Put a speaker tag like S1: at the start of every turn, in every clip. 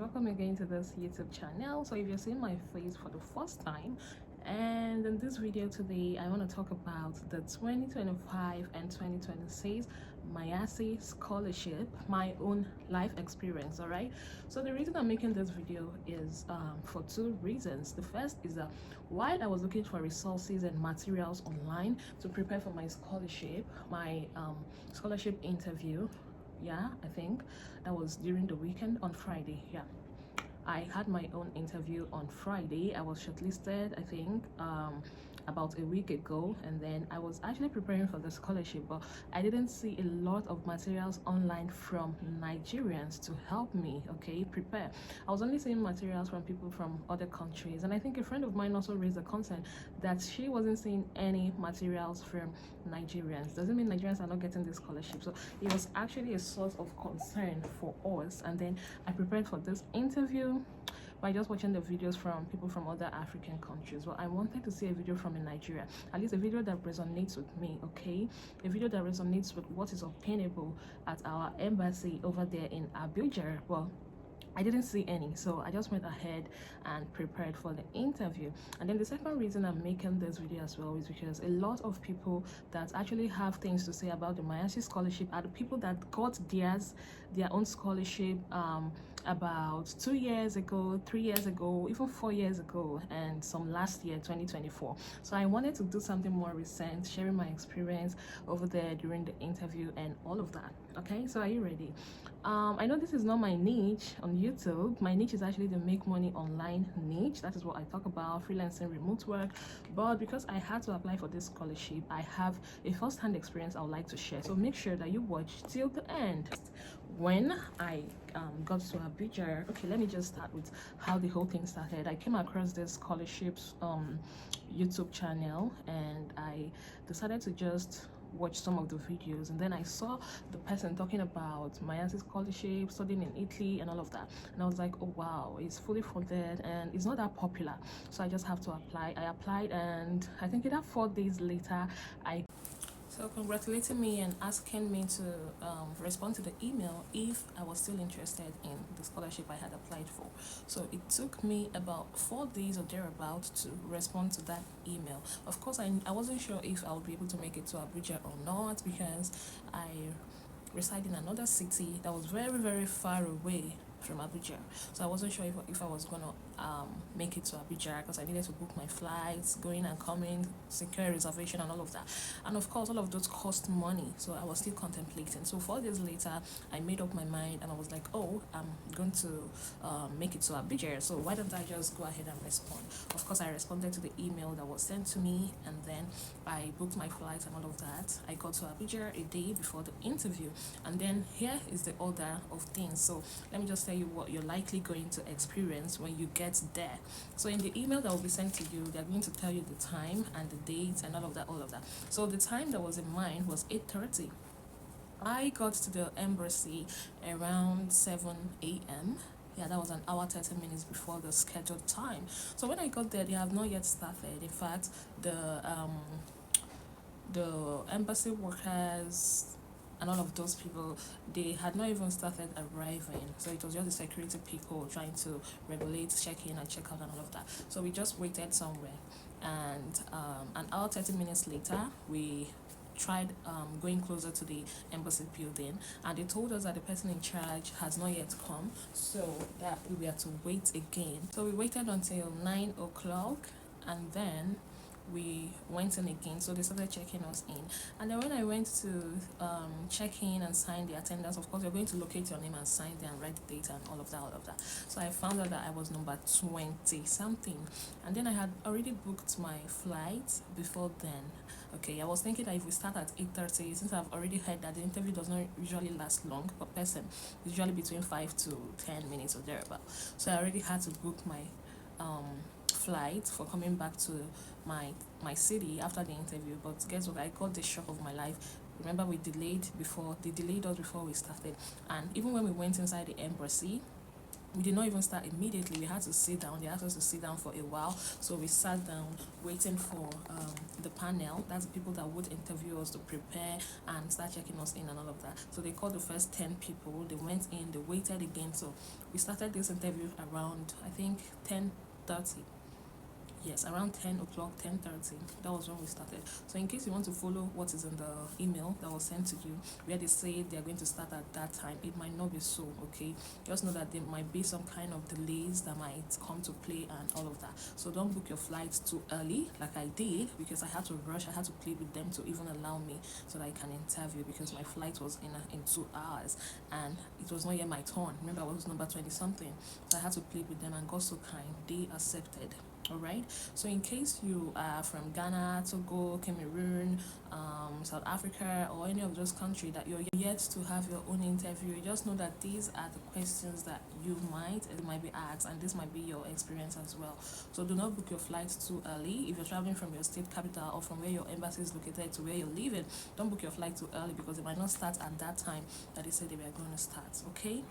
S1: welcome again to this YouTube channel. So if you're seeing my face for the first time, and in this video today I want to talk about the 2025 and 2026 MAECI Scholarship, my own life experience. All right, so the reason I'm making this video is for two reasons. The first is that while I was looking for resources and materials online to prepare for my scholarship, my scholarship interview, I think that was during the weekend on Friday. I had my own interview on Friday. I was shortlisted, I think, about a week ago, and then I was actually preparing for the scholarship, but I didn't see a lot of materials online from Nigerians to help me prepare. I was only seeing materials from people from other countries, and I think a friend of mine also raised a concern that she wasn't seeing any materials from Nigerians. Doesn't mean Nigerians are not getting this scholarship, so it was actually a source of concern for us. And then I prepared for this interview by just watching the videos from people from other African countries. Well, I wanted to see a video from Nigeria, at least a video that resonates with me, a video that resonates with what is obtainable at our embassy over there in Abuja. Well, I didn't see any, so I just went ahead and prepared for the interview. And then the second reason I'm making this video as well is because a lot of people that actually have things to say about the MAECI Scholarship are the people that got their own scholarship about 2 years ago, 3 years ago, even 4 years ago, and some last year, 2024. So I wanted to do something more recent, sharing my experience over there during the interview and all of that. Okay, so are you ready? I know this is not my niche on YouTube. My niche is actually the make money online niche. That is what I talk about, freelancing, remote work. But because I had to apply for this scholarship, I have a first-hand experience I would like to share. So make sure that you watch till the end. When I got to Abuja, let me just start with how the whole thing started. I came across this scholarships YouTube channel, and I decided to just watch some of the videos, and then I saw the person talking about MAECI Scholarship, studying in Italy and all of that, and I was like, oh wow, it's fully funded and it's not that popular, so I just have to apply. I applied, and I think either 4 days later so congratulating me and asking me to respond to the email if I was still interested in the scholarship I had applied for. So it took me about 4 days or thereabout to respond to that email. Of course, I wasn't sure if I would be able to make it to Abuja or not, because I reside in another city that was very, very far away from Abuja. So I wasn't sure if I was gonna make it to Abuja, because I needed to book my flights, going and coming, secure a reservation and all of that. And of course, all of those cost money. So I was still contemplating. So 4 days later, I made up my mind, and I was like, oh, I'm going to make it to Abuja. So why don't I just go ahead and respond? Of course, I responded to the email that was sent to me, and then I booked my flights and all of that. I got to Abuja a day before the interview. And then here is the order of things. So let me just tell you what you're likely going to experience when you get there. So in the email that will be sent to you, they're going to tell you the time and the date and all of that. So the time that was in mind was 8:30. I got to the embassy around 7 a.m. That was an hour 30 minutes before the scheduled time. So when I got there, they have not yet started. In fact, the embassy workers and all of those people, they had not even started arriving. So it was just the security people trying to regulate, check in and check out and all of that. So we just waited somewhere, and an hour 30 minutes later, we tried going closer to the embassy building, and they told us that the person in charge has not yet come, so that we had to wait again. So we waited until 9 o'clock, and then we went in again. So they started checking us in, and then when I went to check in and sign the attendance, of course you're going to locate your name and sign there and write the date and all of that. So I found out that I was number 20 something, and then I had already booked my flight before then. I was thinking that if we start at 8:30, since I've already heard that the interview does not usually last long per person, it's usually between 5 to 10 minutes or thereabout. So I already had to book my flight for coming back to my city after the interview. But guess what? I got the shock of my life. Remember, they delayed us before we started, and even when we went inside the embassy, we did not even start immediately. We had to sit down. They asked us to sit down for a while. So we sat down waiting for the panel. That's the people that would interview us to prepare and start checking us in and all of that. So they called the first 10 people. They went in, they waited again. So we started this interview around, I think, 10:30. Yes, around 10 o'clock, 10:30. That was when we started. So in case you want to follow what is in the email that was sent to you, where they say they are going to start at that time, it might not be so, okay? Just know that there might be some kind of delays that might come to play and all of that. So don't book your flights too early, like I did, because I had to rush. I had to plead with them to even allow me so that I can interview, because my flight was in 2 hours and it was not yet my turn. Remember, I was number 20 something. So I had to plead with them and got so kind. They accepted. All right, so in case you are from Ghana, Togo, Cameroon, South Africa, or any of those countries that you're yet to have your own interview, just know that these are the questions that you might be asked, and this might be your experience as well. So do not book your flights too early. If you're traveling from your state capital or from where your embassy is located to where you're living, don't book your flight too early, because it might not start at that time that they said they were going to start. Okay.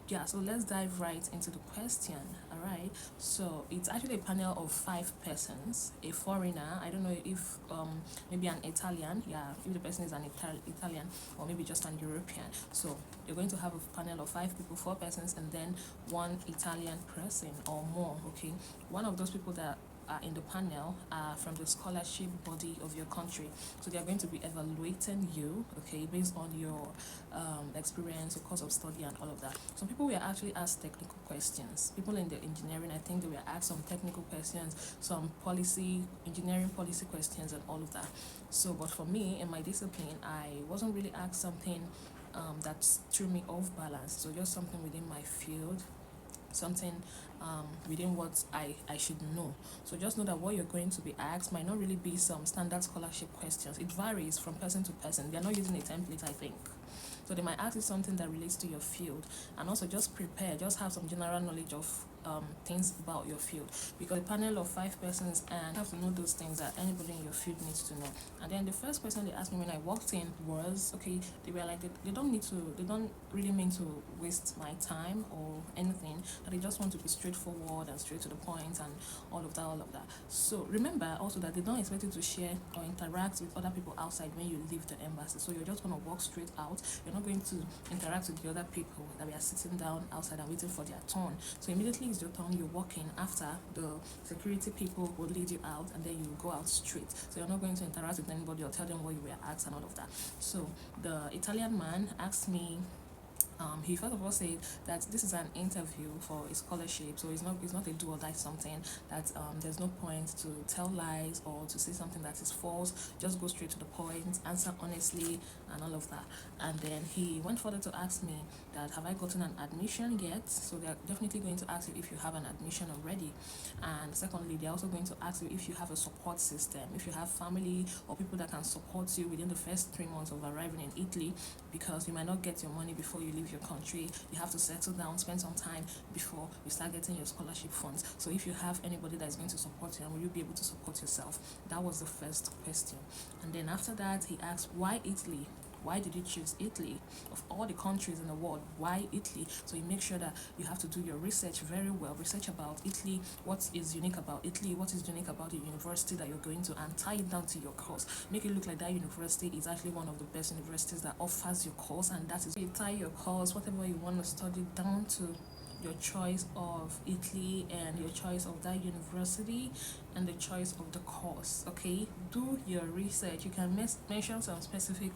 S1: Yeah, so let's dive right into the question. All right, so it's actually a panel of 5 persons, a foreigner, I don't know if maybe an Italian, yeah, if the person is an Italian, or maybe just an European. So you're going to have a panel of 5 people, 4 persons, and then 1 Italian person or more. Okay, one of those people that are in the panel are from the scholarship body of your country. So they are going to be evaluating you, okay, based on your experience, your course of study, and all of that. Some people were actually asked technical questions. People in the engineering, I think they were asked some technical questions, some engineering policy questions, and all of that. So, but for me, in my discipline, I wasn't really asked something that threw me off balance. So just something within my field, something within what I should know. So just know that what you're going to be asked might not really be some standard scholarship questions. It varies from person to person. They're not using a template, I think. So they might ask you something that relates to your field, and also just prepare, just have some general knowledge of things about your field, because a panel of 5 persons and you have to know those things that anybody in your field needs to know. And then the first question they asked me when I walked in was, okay, they were like, they don't really mean to waste my time or anything, that they just want to be straightforward and straight to the point and all of that. So remember also that they don't expect you to share or interact with other people outside when you leave the embassy. So you're just going to walk straight out. You're not going to interact with the other people that are sitting down outside and waiting for their turn. So immediately it's your turn, you're walking. After, the security people will lead you out, and then you go out straight. So you're not going to interact with anybody or tell them what you were asked and all of that. So the Italian man asked me, he first of all said that this is an interview for a scholarship, so it's not a do or die something, that there's no point to tell lies or to say something that is false. Just go straight to the point, answer honestly, and all of that. And then he went further to ask me that, have I gotten an admission yet? So they're definitely going to ask you if you have an admission already. And secondly, they're also going to ask you if you have a support system, if you have family or people that can support you within the first 3 months of arriving in Italy, because you might not get your money before you leave your country. You have to settle down, spend some time before you start getting your scholarship funds. So if you have anybody that is going to support you, and will you be able to support yourself? That was the first question. And then after that, he asked, why Italy? Why did you choose Italy? Of all the countries in the world, why Italy? So you make sure that you have to do your research very well. Research about Italy, what is unique about Italy, what is unique about the university that you're going to, and tie it down to your course. Make it look like that university is actually one of the best universities that offers your course, and that is, you tie your course, whatever you want to study, down to your choice of Italy and your choice of that university and the choice of the course. Okay, do your research. You can mention some specific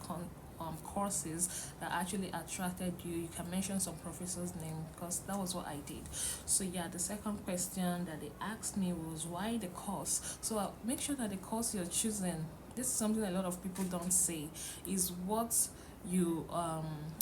S1: courses that actually attracted you. You can mention some professor's name, because that was what I did. So yeah, the second question that they asked me was, why the course? So make sure that the course you're choosing, this is something a lot of people don't say, is what you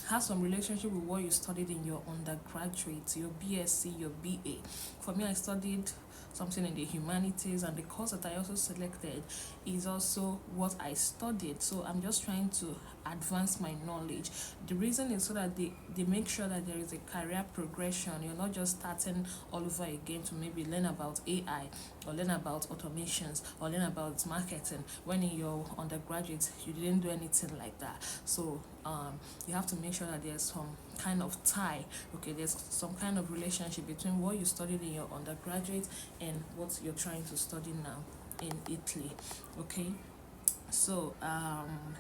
S1: have some relationship with what you studied in your undergraduate, your BSc, your BA. For me, I studied something in the humanities, and the course that I also selected is also what I studied. So I'm just trying to advance my knowledge. The reason is so that they make sure that there is a career progression. You're not just starting all over again to maybe learn about AI or learn about automations or learn about marketing when in your undergraduate you didn't do anything like that. So you have to make sure that there's some kind of tie, okay, there's some kind of relationship between what you studied in your undergraduate and what you're trying to study now in Italy, okay. So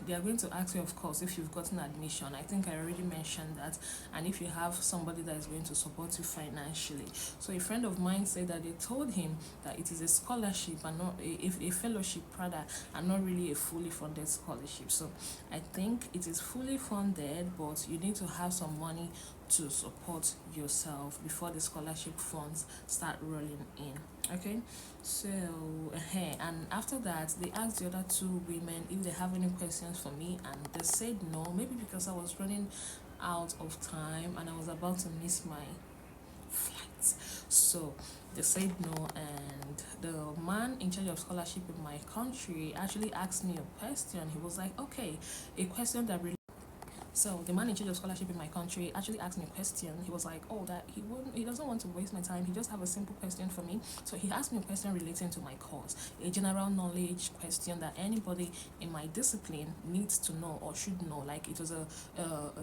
S1: they are going to ask you, of course, if you've gotten admission. I think I already mentioned that, and if you have somebody that is going to support you financially. So a friend of mine said that they told him that it is a scholarship and not a fellowship rather, and not really a fully funded scholarship. So I think it is fully funded, but you need to have some money to support yourself before the scholarship funds start rolling in, okay. So and after that they asked the other two women if they have any questions for me, and they said no, maybe because I was running out of time and I was about to miss my flight. So they said no, and the man in charge of scholarship in my country actually asked me a question. He was like, okay, a question that really. So the man in charge of scholarship in my country actually asked me a question. He was like, oh, that he doesn't want to waste my time. He just have a simple question for me. So he asked me a question relating to my course, a general knowledge question that anybody in my discipline needs to know or should know. Like it was a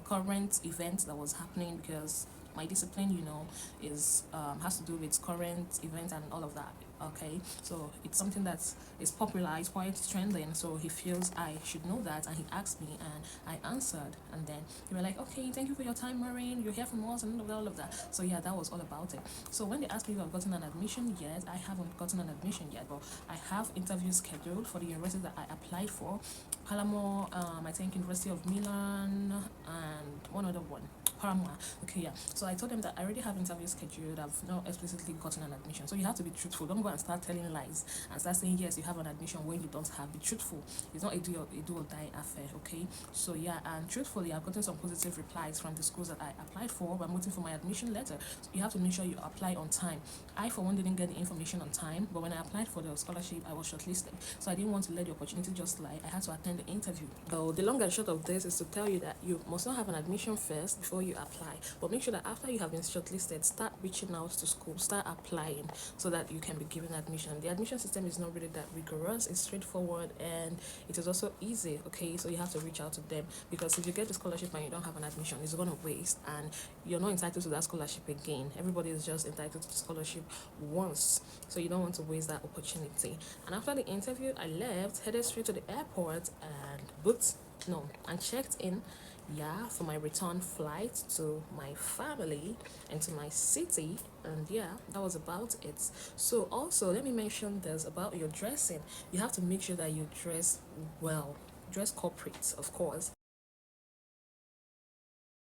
S1: current event that was happening, because my discipline, you know, is has to do with current events and all of that, okay. So it's something that is popular, it's quite trending, so he feels I should know that, and he asked me and I answered, and then they were like, okay, thank you for your time, Maureen, you're here from us, and all of that. So yeah, that was all about it. So when they asked me if I've gotten an admission yet, I haven't gotten an admission yet, but I have interviews scheduled for the university that I applied for. Palermo, I think University of Milan, and one other one, Palermo. Okay, yeah. So I told them that I already have interviews scheduled. I've not explicitly gotten an admission. So you have to be truthful. Don't go and start telling lies and start saying yes, you have an admission when you don't have. Be truthful. It's not a do or die affair. Okay. So yeah, and truthfully, I've gotten some positive replies from the schools that I applied for. But I'm waiting for my admission letter. So you have to make sure you apply on time. I, for one, didn't get the information on time, but when I applied for the scholarship, I was shortlisted. So I didn't want to let the opportunity just lie. I had to attend the interview. So the long and short of this is to tell you that you must not have an admission first before you apply. But make sure that after you have been shortlisted, start reaching out to schools, start applying, so that you can be given admission. The admission system is not really that rigorous. It's straightforward and it is also easy, okay. So you have to reach out to them, because if you get the scholarship and you don't have an admission, it's going to waste, and you're not entitled to that scholarship again. Everybody is just entitled to the scholarship once, so you don't want to waste that opportunity. And after the interview, I left, headed straight to the airport and checked in, yeah, for my return flight to my family and to my city. And yeah, that was about it. So also, let me mention this about your dressing. You have to make sure that you dress well, dress corporate, of course.